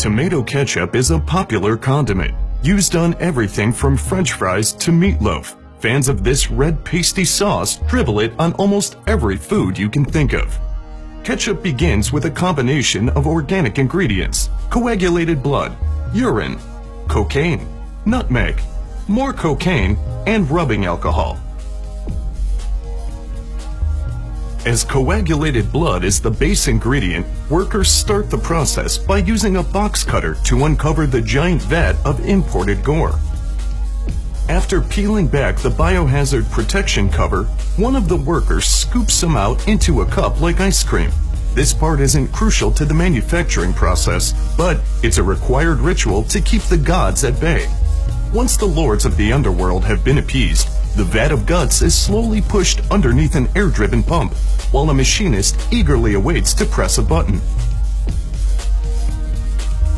Tomato ketchup is a popular condiment, used on everything from French fries to meatloaf. Fans of this red pasty sauce dribble it on almost every food you can think of. Ketchup begins with a combination of organic ingredients: coagulated blood, urine, cocaine, nutmeg, more cocaine, and rubbing alcohol. As coagulated blood is the base ingredient, workers start the process by using a box cutter to uncover the giant vat of imported gore. After peeling back the biohazard protection cover, one of the workers scoops some out into a cup like ice cream. This part isn't crucial to the manufacturing process, but it's a required ritual to keep the gods at bay. Once the lords of the underworld have been appeased, the vat of guts is slowly pushed underneath an air-driven pump, while a machinist eagerly awaits to press a button.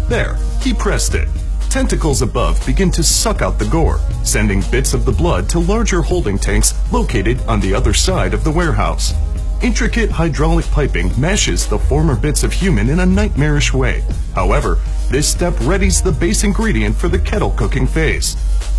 There, he pressed it. Tentacles above begin to suck out the gore, sending bits of the blood to larger holding tanks located on the other side of the warehouse. Intricate hydraulic piping mashes the former bits of human in a nightmarish way. However, this step readies the base ingredient for the kettle cooking phase.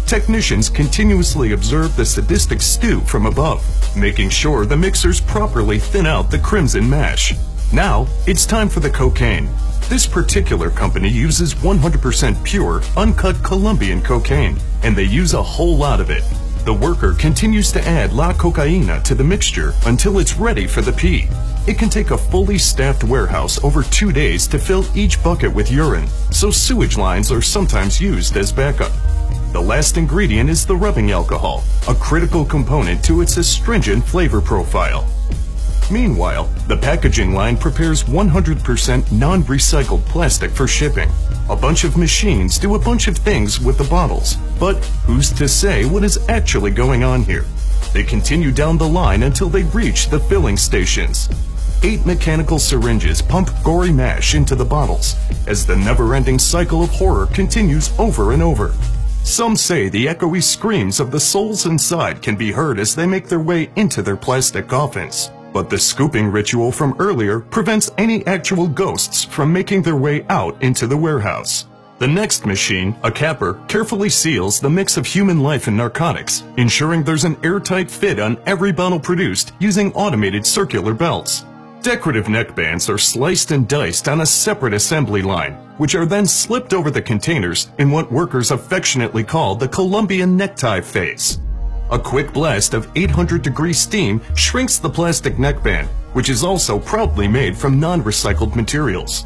Technicians continuously observe the sadistic stew from above, making sure the mixers properly thin out the crimson mash. Now, it's time for the cocaine. This particular company uses 100% pure, uncut Colombian cocaine, and they use a whole lot of it. The worker continues to add la cocaína to the mixture until it's ready for the pee. It can take a fully staffed warehouse over 2 days to fill each bucket with urine, so sewage lines are sometimes used as backup. The last ingredient is the rubbing alcohol, a critical component to its astringent flavor profile. Meanwhile, the packaging line prepares 100% non-recycled plastic for shipping. A bunch of machines do a bunch of things with the bottles, but who's to say what is actually going on here? They continue down the line until they reach the filling stations. 8 mechanical syringes pump gory mash into the bottles, as the never-ending cycle of horror continues over and over. Some say the echoey screams of the souls inside can be heard as they make their way into their plastic coffins. But the scooping ritual from earlier prevents any actual ghosts from making their way out into the warehouse. The next machine, a capper, carefully seals the mix of human life and narcotics, ensuring there's an airtight fit on every bottle produced using automated circular belts. Decorative neckbands are sliced and diced on a separate assembly line, which are then slipped over the containers in what workers affectionately call the Colombian necktie phase. A quick blast of 800-degree steam shrinks the plastic neckband, which is also proudly made from non-recycled materials.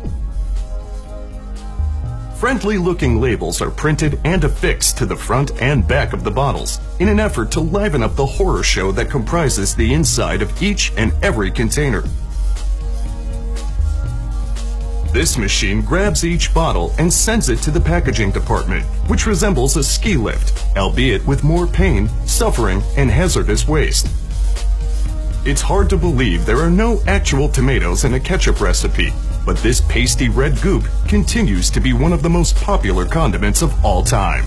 Friendly-looking labels are printed and affixed to the front and back of the bottles in an effort to liven up the horror show that comprises the inside of each and every container. This machine grabs each bottle and sends it to the packaging department, which resembles a ski lift, albeit with more pain, suffering, and hazardous waste. It's hard to believe there are no actual tomatoes in a ketchup recipe, but this pasty red goop continues to be one of the most popular condiments of all time.